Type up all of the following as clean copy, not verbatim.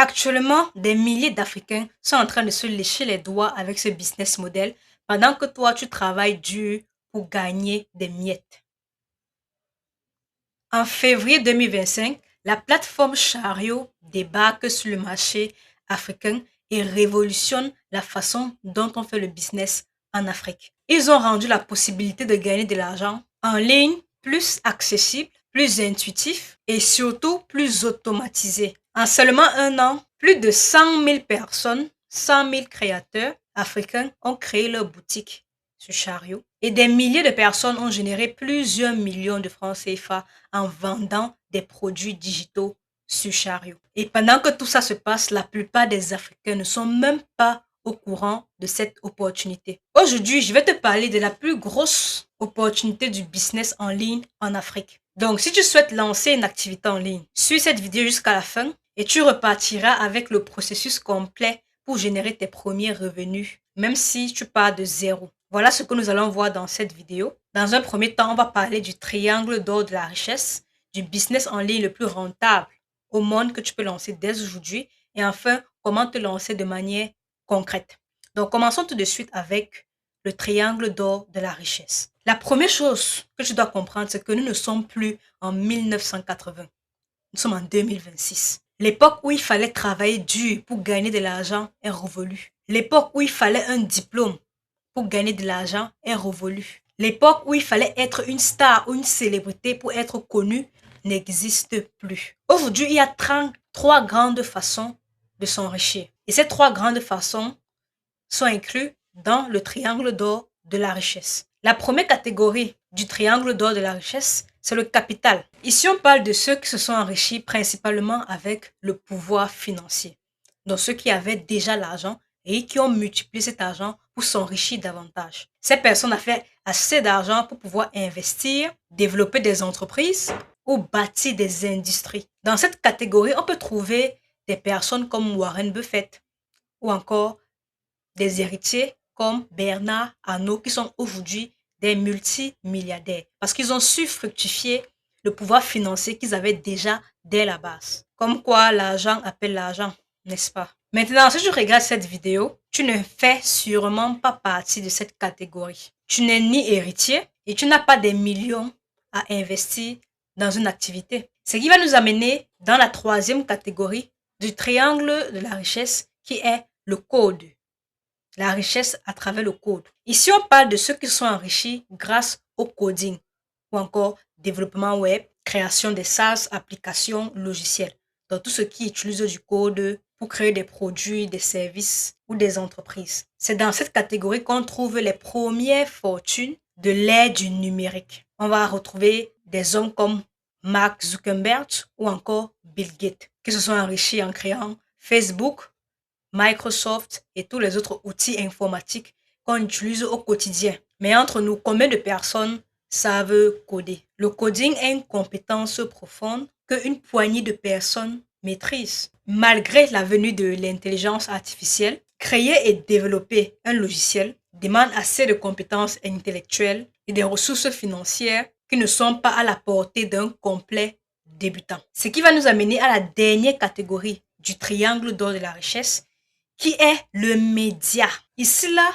Actuellement, des milliers d'Africains sont en train de se lécher les doigts avec ce business model pendant que toi, tu travailles dur pour gagner des miettes. En février 2025, la plateforme Chariot débarque sur le marché africain et révolutionne la façon dont on fait le business en Afrique. Ils ont rendu la possibilité de gagner de l'argent en ligne plus accessible, plus intuitif et surtout plus automatisé. En seulement un an, plus de 100 000 personnes, 100 000 créateurs africains ont créé leur boutique sur Chariot et des milliers de personnes ont généré plusieurs millions de francs CFA en vendant des produits digitaux sur Chariot. Et pendant que tout ça se passe, la plupart des Africains ne sont même pas au courant de cette opportunité. Aujourd'hui, je vais te parler de la plus grosse opportunité du business en ligne en Afrique. Donc, si tu souhaites lancer une activité en ligne, suis cette vidéo jusqu'à la fin et tu repartiras avec le processus complet pour générer tes premiers revenus, même si tu pars de zéro. Voilà ce que nous allons voir dans cette vidéo. Dans un premier temps, on va parler du triangle d'or de la richesse, du business en ligne le plus rentable au monde que tu peux lancer dès aujourd'hui et enfin, comment te lancer de manière concrète. Donc, commençons tout de suite avec le triangle d'or de la richesse. La première chose que tu dois comprendre, c'est que nous ne sommes plus en 1980. Nous sommes en 2026. L'époque où il fallait travailler dur pour gagner de l'argent est révolue. L'époque où il fallait un diplôme pour gagner de l'argent est révolue. L'époque où il fallait être une star ou une célébrité pour être connu n'existe plus. Aujourd'hui, il y a trois grandes façons de s'enrichir. Et ces trois grandes façons sont incluses dans le triangle d'or de la richesse. La première catégorie du triangle d'or de la richesse, c'est le capital. Ici, on parle de ceux qui se sont enrichis principalement avec le pouvoir financier. Donc, ceux qui avaient déjà l'argent et qui ont multiplié cet argent pour s'enrichir davantage. Ces personnes ont fait assez d'argent pour pouvoir investir, développer des entreprises ou bâtir des industries. Dans cette catégorie, on peut trouver des personnes comme Warren Buffett ou encore des héritiers comme Bernard Arnault qui sont aujourd'hui des multimilliardaires parce qu'ils ont su fructifier le pouvoir financier qu'ils avaient déjà dès la base. Comme quoi l'argent appelle l'argent, n'est-ce pas? Maintenant, si tu regardes cette vidéo, tu ne fais sûrement pas partie de cette catégorie. Tu n'es ni héritier et tu n'as pas des millions à investir dans une activité. Ce qui va nous amener dans la troisième catégorie du triangle de la richesse qui est le code. La richesse à travers le code. Ici, on parle de ceux qui sont enrichis grâce au coding ou encore développement web, création des SaaS, applications, logiciels. Donc, tout ce qui utilise du code pour créer des produits, des services ou des entreprises. C'est dans cette catégorie qu'on trouve les premières fortunes de l'ère du numérique. On va retrouver des hommes comme Mark Zuckerberg ou encore Bill Gates qui se sont enrichis en créant Facebook, Microsoft et tous les autres outils informatiques qu'on utilise au quotidien. Mais entre nous, combien de personnes savent coder? Le coding est une compétence profonde qu'une poignée de personnes maîtrisent. Malgré la venue de l'intelligence artificielle, créer et développer un logiciel demande assez de compétences intellectuelles et des ressources financières qui ne sont pas à la portée d'un complet débutant. Ce qui va nous amener à la dernière catégorie du triangle d'or de la richesse, qui est le média. Ici, là,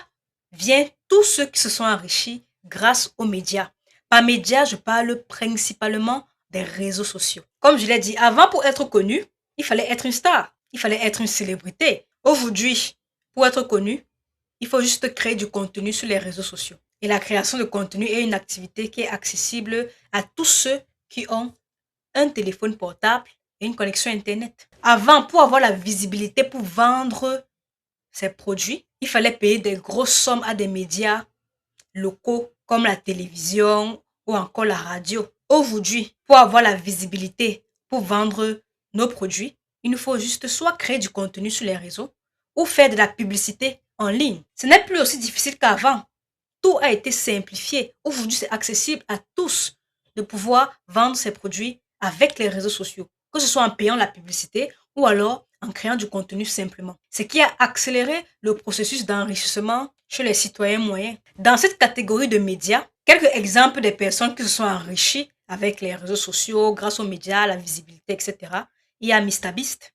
vient tous ceux qui se sont enrichis grâce aux médias. Par médias, je parle principalement des réseaux sociaux. Comme je l'ai dit, avant, pour être connu, il fallait être une star. Il fallait être une célébrité. Aujourd'hui, pour être connu, il faut juste créer du contenu sur les réseaux sociaux. Et la création de contenu est une activité qui est accessible à tous ceux qui ont un téléphone portable et une connexion Internet. Avant, pour avoir la visibilité, pour vendre ces produits, il fallait payer des grosses sommes à des médias locaux comme la télévision ou encore la radio. Aujourd'hui, pour avoir la visibilité, pour vendre nos produits, il nous faut juste soit créer du contenu sur les réseaux ou faire de la publicité en ligne. Ce n'est plus aussi difficile qu'avant. Tout a été simplifié. Aujourd'hui, c'est accessible à tous de pouvoir vendre ces produits avec les réseaux sociaux, que ce soit en payant la publicité ou alors en créant du contenu simplement. Ce qui a accéléré le processus d'enrichissement chez les citoyens moyens. Dans cette catégorie de médias, quelques exemples des personnes qui se sont enrichies avec les réseaux sociaux, grâce aux médias, la visibilité, etc. Il y a MrBeast.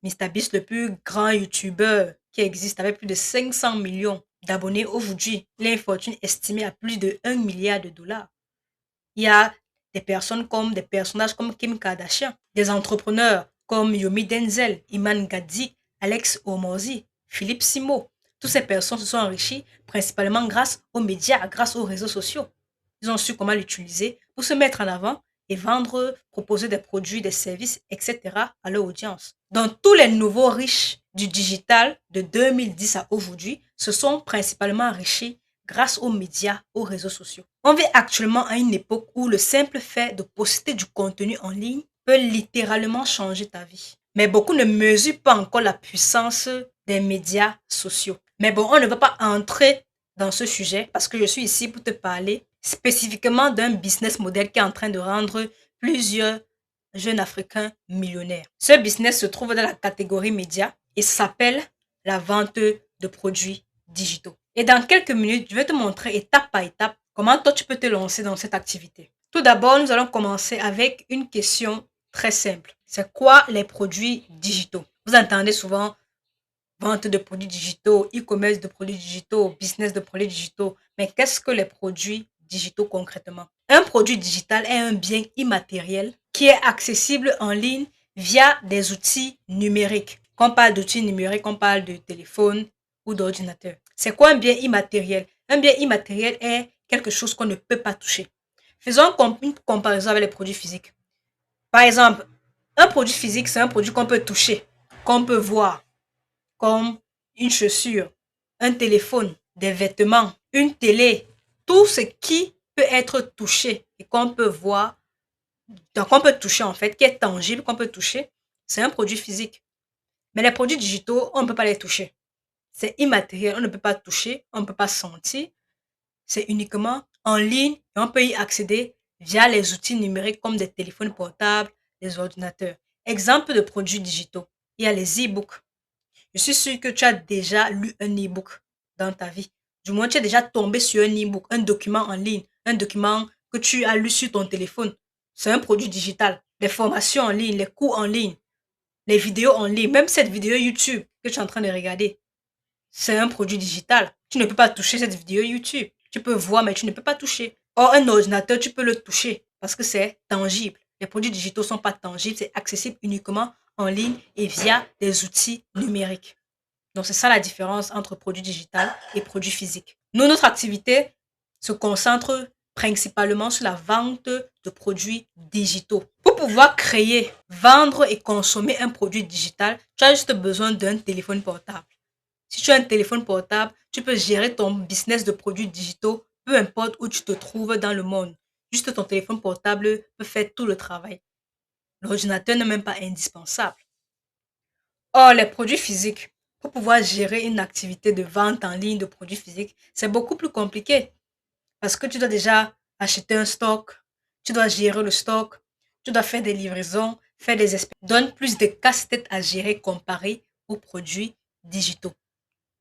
MrBeast, le plus grand YouTuber qui existe, avec plus de 500 millions d'abonnés aujourd'hui. Il a une fortune estimée à plus de 1 milliard de dollars. Il y a des personnages comme Kim Kardashian, des entrepreneurs comme Yomi Denzel, Iman Gadzhi, Alex Hormozi, Philippe Simo. Toutes ces personnes se sont enrichies principalement grâce aux médias, grâce aux réseaux sociaux. Ils ont su comment l'utiliser pour se mettre en avant et vendre, proposer des produits, des services, etc. à leur audience. Donc, tous les nouveaux riches du digital de 2010 à aujourd'hui se sont principalement enrichis grâce aux médias, aux réseaux sociaux. On vit actuellement à une époque où le simple fait de poster du contenu en ligne peut littéralement changer ta vie. Mais beaucoup ne mesurent pas encore la puissance des médias sociaux. Mais bon, on ne va pas entrer dans ce sujet parce que je suis ici pour te parler spécifiquement d'un business model qui est en train de rendre plusieurs jeunes Africains millionnaires. Ce business se trouve dans la catégorie médias et s'appelle la vente de produits digitaux. Et dans quelques minutes, je vais te montrer étape par étape comment toi tu peux te lancer dans cette activité. Tout d'abord, nous allons commencer avec une question très simple. C'est quoi les produits digitaux? Vous entendez souvent vente de produits digitaux, e-commerce de produits digitaux, business de produits digitaux. Mais qu'est-ce que les produits digitaux concrètement? Un produit digital est un bien immatériel qui est accessible en ligne via des outils numériques. Quand on parle d'outils numériques, on parle de téléphone ou d'ordinateur. C'est quoi un bien immatériel? Un bien immatériel est quelque chose qu'on ne peut pas toucher. Faisons une comparaison avec les produits physiques. Par exemple, un produit physique, c'est un produit qu'on peut toucher, qu'on peut voir, comme une chaussure, un téléphone, des vêtements, une télé, tout ce qui peut être touché et qu'on peut voir, donc on peut toucher en fait, qui est tangible, qu'on peut toucher, c'est un produit physique. Mais les produits digitaux, on ne peut pas les toucher. C'est immatériel, on ne peut pas toucher, on ne peut pas sentir. C'est uniquement en ligne et on peut y accéder via les outils numériques comme des téléphones portables, des ordinateurs. Exemple de produits digitaux, il y a les e-books. Je suis sûre que tu as déjà lu un e-book dans ta vie. Du moins, tu es déjà tombé sur un e-book, un document en ligne, un document que tu as lu sur ton téléphone. C'est un produit digital. Les formations en ligne, les cours en ligne, les vidéos en ligne, même cette vidéo YouTube que tu es en train de regarder, c'est un produit digital. Tu ne peux pas toucher cette vidéo YouTube. Tu peux voir, mais tu ne peux pas toucher. Or, un ordinateur, tu peux le toucher parce que c'est tangible. Les produits digitaux ne sont pas tangibles, c'est accessible uniquement en ligne et via des outils numériques. Donc, c'est ça la différence entre produit digital et produit physique. Nous, notre activité se concentre principalement sur la vente de produits digitaux. Pour pouvoir créer, vendre et consommer un produit digital, tu as juste besoin d'un téléphone portable. Si tu as un téléphone portable, tu peux gérer ton business de produits digitaux, peu importe où tu te trouves dans le monde. Juste ton téléphone portable peut faire tout le travail. L'ordinateur n'est même pas indispensable. Or, les produits physiques, pour pouvoir gérer une activité de vente en ligne de produits physiques, c'est beaucoup plus compliqué parce que tu dois déjà acheter un stock, tu dois gérer le stock, tu dois faire des livraisons, faire des expériences. Donne plus de casse-tête à gérer comparé aux produits digitaux.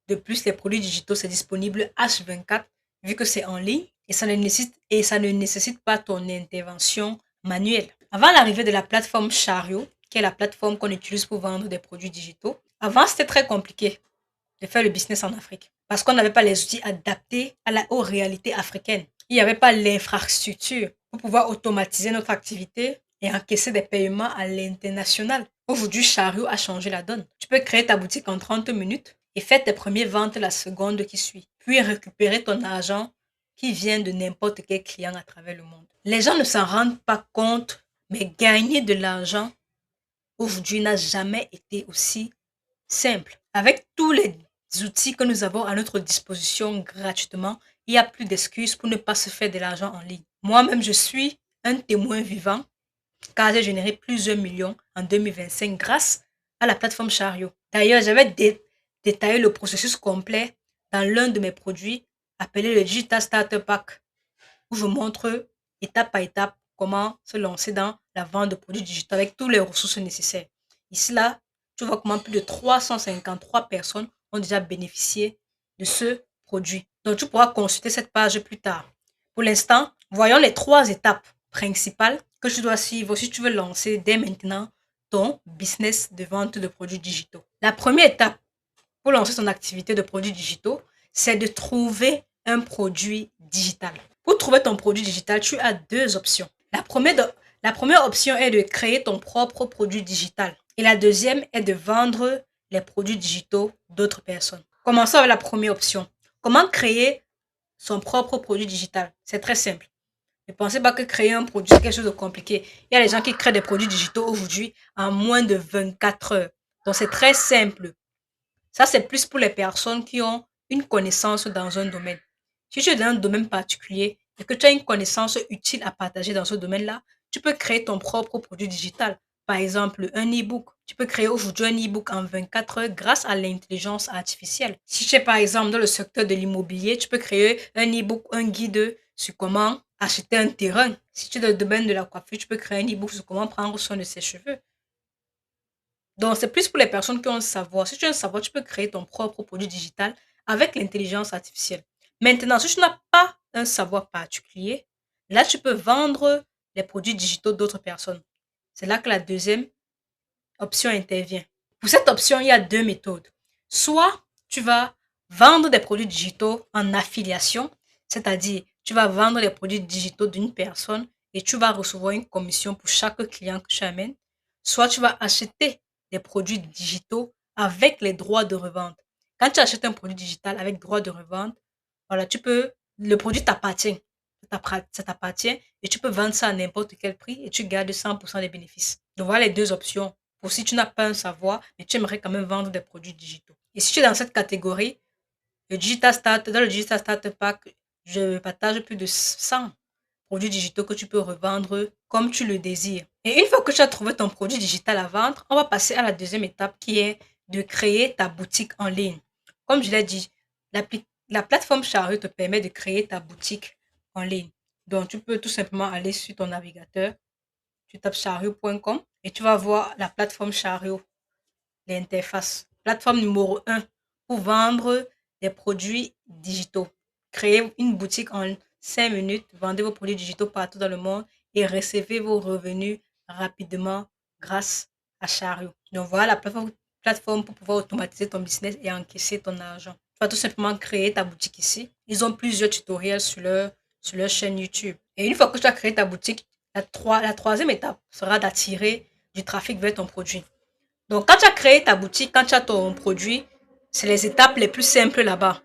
De plus, les produits digitaux, c'est disponible H24 vu que c'est en ligne et ça ne nécessite pas ton intervention manuelle. Avant l'arrivée de la plateforme Chariot, qui est la plateforme qu'on utilise pour vendre des produits digitaux, avant c'était très compliqué de faire le business en Afrique parce qu'on n'avait pas les outils adaptés aux réalités africaines. Il n'y avait pas l'infrastructure pour pouvoir automatiser notre activité et encaisser des paiements à l'international. Aujourd'hui, Chariot a changé la donne. Tu peux créer ta boutique en 30 minutes et faire tes premières ventes la seconde qui suit, puis récupérer ton argent qui vient de n'importe quel client à travers le monde. Les gens ne s'en rendent pas compte, mais gagner de l'argent aujourd'hui n'a jamais été aussi simple. Avec tous les outils que nous avons à notre disposition gratuitement, il n'y a plus d'excuses pour ne pas se faire de l'argent en ligne. Moi-même, je suis un témoin vivant car j'ai généré plusieurs millions en 2025 grâce à la plateforme Chariot. D'ailleurs, j'avais détaillé le processus complet dans l'un de mes produits appelé le Digital Starter Pack où je montre étape par étape comment se lancer dans la vente de produits digitaux avec toutes les ressources nécessaires. Ici, là, tu vois comment plus de 353 personnes ont déjà bénéficié de ce produit. Donc, tu pourras consulter cette page plus tard. Pour l'instant, voyons les 3 étapes principales que tu dois suivre si tu veux lancer dès maintenant ton business de vente de produits digitaux. La première étape pour lancer ton activité de produits digitaux, c'est de trouver un produit digital. Pour trouver ton produit digital, tu as deux options. La première option est de créer ton propre produit digital. Et la deuxième est de vendre les produits digitaux d'autres personnes. Commençons avec la première option. Comment créer son propre produit digital? C'est très simple. Ne pensez pas que créer un produit, c'est quelque chose de compliqué. Il y a des gens qui créent des produits digitaux aujourd'hui en moins de 24 heures. Donc, c'est très simple. Ça, c'est plus pour les personnes qui ont une connaissance dans un domaine. Si tu es dans un domaine particulier et que tu as une connaissance utile à partager dans ce domaine-là, tu peux créer ton propre produit digital. Par exemple, un e-book. Tu peux créer aujourd'hui un e-book en 24 heures grâce à l'intelligence artificielle. Si tu es par exemple dans le secteur de l'immobilier, tu peux créer un e-book, un guide sur comment acheter un terrain. Si tu es dans le domaine de la coiffure, tu peux créer un e-book sur comment prendre soin de ses cheveux. Donc, c'est plus pour les personnes qui ont un savoir. Si tu as un savoir, tu peux créer ton propre produit digital avec l'intelligence artificielle. Maintenant, si tu n'as pas un savoir particulier, là, tu peux vendre les produits digitaux d'autres personnes. C'est là que la deuxième option intervient. Pour cette option, il y a deux méthodes. Soit tu vas vendre des produits digitaux en affiliation, c'est-à-dire tu vas vendre les produits digitaux d'une personne et tu vas recevoir une commission pour chaque client que tu amènes. Soit tu vas acheter des produits digitaux avec les droits de revente. Quand tu achètes un produit digital avec droit de revente, voilà, le produit t'appartient. Ça t'appartient et tu peux vendre ça à n'importe quel prix et tu gardes 100% des bénéfices. Donc voilà les deux options. Pour si tu n'as pas un savoir, mais tu aimerais quand même vendre des produits digitaux. Et si tu es dans cette catégorie, dans le Digital Start Pack, je partage plus de 100 produits digitaux que tu peux revendre comme tu le désires. Et une fois que tu as trouvé ton produit digital à vendre, on va passer à la deuxième étape qui est de créer ta boutique en ligne. Comme je l'ai dit, la plateforme Chariot te permet de créer ta boutique en ligne. Donc, tu peux tout simplement aller sur ton navigateur, tu tapes chariot.com et tu vas voir la plateforme Chariot, l'interface. Plateforme numéro un pour vendre des produits digitaux. Créez une boutique en 5 minutes, vendez vos produits digitaux partout dans le monde et recevez vos revenus rapidement grâce à Chariot. Donc voilà la plateforme pour pouvoir automatiser ton business et encaisser ton argent. Tu vas tout simplement créer ta boutique ici. Ils ont plusieurs tutoriels sur leur chaîne YouTube. Et une fois que tu as créé ta boutique, la troisième étape sera d'attirer du trafic vers ton produit. Donc, quand tu as créé ta boutique, quand tu as ton produit, c'est les étapes les plus simples là-bas.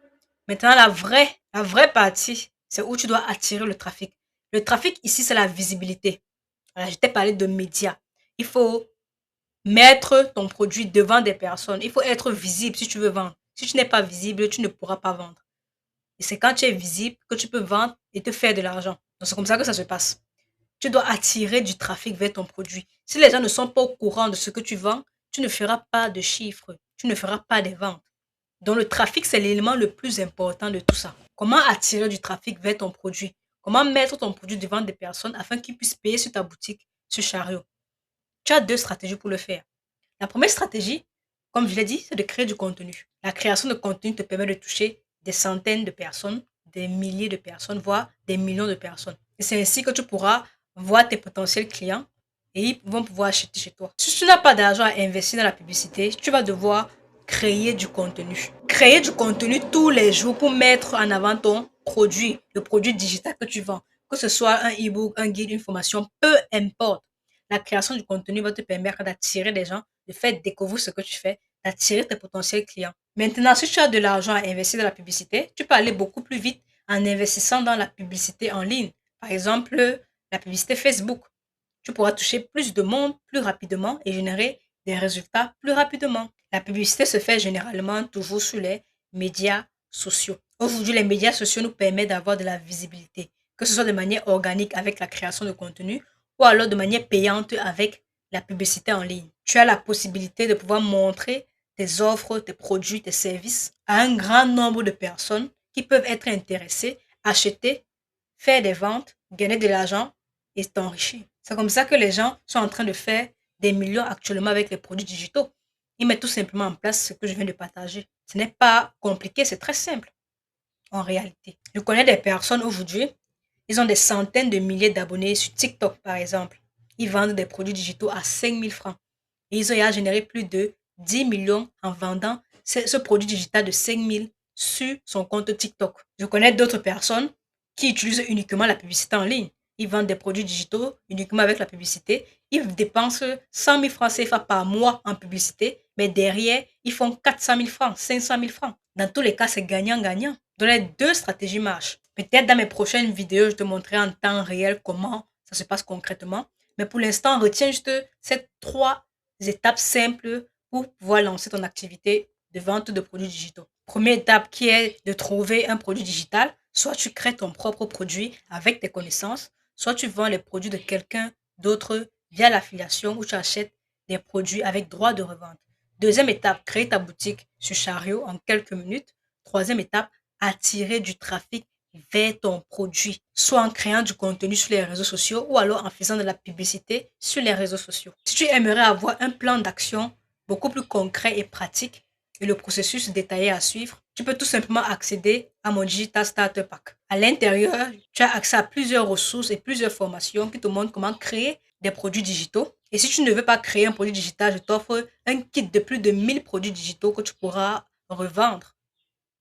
Maintenant, la vraie partie, c'est où tu dois attirer le trafic. Le trafic ici, c'est la visibilité. Voilà, je t'ai parlé de médias. Il faut mettre ton produit devant des personnes. Il faut être visible si tu veux vendre. Si tu n'es pas visible, tu ne pourras pas vendre. Et c'est quand tu es visible que tu peux vendre et te faire de l'argent. Donc, c'est comme ça que ça se passe. Tu dois attirer du trafic vers ton produit. Si les gens ne sont pas au courant de ce que tu vends, tu ne feras pas de chiffres, tu ne feras pas des ventes. Donc le trafic, c'est l'élément le plus important de tout ça. Comment attirer du trafic vers ton produit? Comment mettre ton produit devant des personnes afin qu'ils puissent payer sur ta boutique, sur Chariot? Tu as deux stratégies pour le faire. La première stratégie, comme je l'ai dit, c'est de créer du contenu. La création de contenu te permet de toucher des centaines de personnes, des milliers de personnes, voire des millions de personnes. Et c'est ainsi que tu pourras voir tes potentiels clients et ils vont pouvoir acheter chez toi. Si tu n'as pas d'argent à investir dans la publicité, tu vas devoir créer du contenu. Créer du contenu tous les jours pour mettre en avant ton produit, le produit digital que tu vends. Que ce soit un e-book, un guide, une formation, peu importe. La création du contenu va te permettre d'attirer des gens, de faire découvrir ce que tu fais, d'attirer tes potentiels clients. Maintenant, si tu as de l'argent à investir dans la publicité, tu peux aller beaucoup plus vite en investissant dans la publicité en ligne. Par exemple, la publicité Facebook. Tu pourras toucher plus de monde plus rapidement et générer des résultats plus rapidement. La publicité se fait généralement toujours sur les médias sociaux. Aujourd'hui, les médias sociaux nous permettent d'avoir de la visibilité, que ce soit de manière organique avec la création de contenu ou alors de manière payante avec la publicité en ligne. Tu as la possibilité de pouvoir montrer tes offres, tes produits, tes services à un grand nombre de personnes qui peuvent être intéressées, acheter, faire des ventes, gagner de l'argent et t'enrichir. C'est comme ça que les gens sont en train de faire des millions actuellement avec les produits digitaux. Ils mettent tout simplement en place ce que je viens de partager. Ce n'est pas compliqué, c'est très simple en réalité. Je connais des personnes aujourd'hui, ils ont des centaines de milliers d'abonnés sur TikTok par exemple. Ils vendent des produits digitaux à 5 000 francs. et ils ont déjà généré plus de 10 millions en vendant ce produit digital de 5 000 sur son compte TikTok. Je connais d'autres personnes qui utilisent uniquement la publicité en ligne. Ils vendent des produits digitaux uniquement avec la publicité. Ils dépensent 100 000 francs CFA par mois en publicité, mais derrière, ils font 400 000 francs, 500 000 francs. Dans tous les cas, c'est gagnant-gagnant. Donc, les deux stratégies marchent. Peut-être dans mes prochaines vidéos, je te montrerai en temps réel comment ça se passe concrètement. Mais pour l'instant, retiens juste ces 3 étapes simples pour pouvoir lancer ton activité de vente de produits digitaux. Première étape qui est de trouver un produit digital. Soit tu crées ton propre produit avec tes connaissances, soit tu vends les produits de quelqu'un d'autre via l'affiliation où tu achètes des produits avec droit de revente. Deuxième étape, créer ta boutique sur Chariot en quelques minutes. Troisième étape, attirer du trafic vers ton produit, soit en créant du contenu sur les réseaux sociaux ou alors en faisant de la publicité sur les réseaux sociaux. Si tu aimerais avoir un plan d'action beaucoup plus concret et pratique et le processus détaillé à suivre, tu peux tout simplement accéder à mon Digital Starter Pack. À l'intérieur, tu as accès à plusieurs ressources et plusieurs formations qui te montrent comment créer des produits digitaux. Et si tu ne veux pas créer un produit digital, je t'offre un kit de plus de 1000 produits digitaux que tu pourras revendre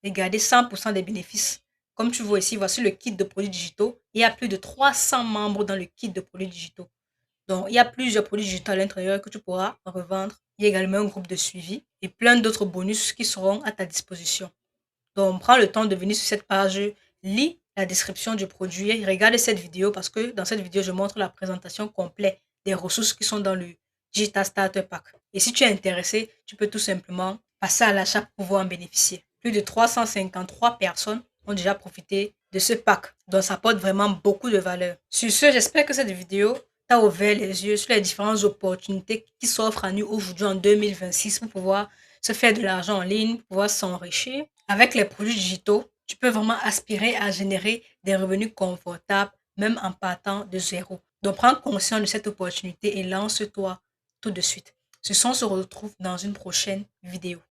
et garder 100% des bénéfices. Comme tu vois ici, voici le kit de produits digitaux. Il y a plus de 300 membres dans le kit de produits digitaux. Donc, il y a plusieurs produits digitaux à l'intérieur que tu pourras revendre. Il y a également un groupe de suivi et plein d'autres bonus qui seront à ta disposition. Donc, prends le temps de venir sur cette page, lis la description du produit, regarde cette vidéo parce que dans cette vidéo, je montre la présentation complète des ressources qui sont dans le Digital Starter Pack. Et si tu es intéressé, tu peux tout simplement passer à l'achat pour pouvoir en bénéficier. Plus de 353 personnes ont déjà profité de ce pack, donc ça apporte vraiment beaucoup de valeur. Sur ce, j'espère que cette vidéo t'a ouvert les yeux sur les différentes opportunités qui s'offrent à nous aujourd'hui en 2026 pour pouvoir se faire de l'argent en ligne, pour pouvoir s'enrichir. Avec les produits digitaux, tu peux vraiment aspirer à générer des revenus confortables, même en partant de zéro. Donc, prends conscience de cette opportunité et lance-toi tout de suite. Ce son se retrouve dans une prochaine vidéo.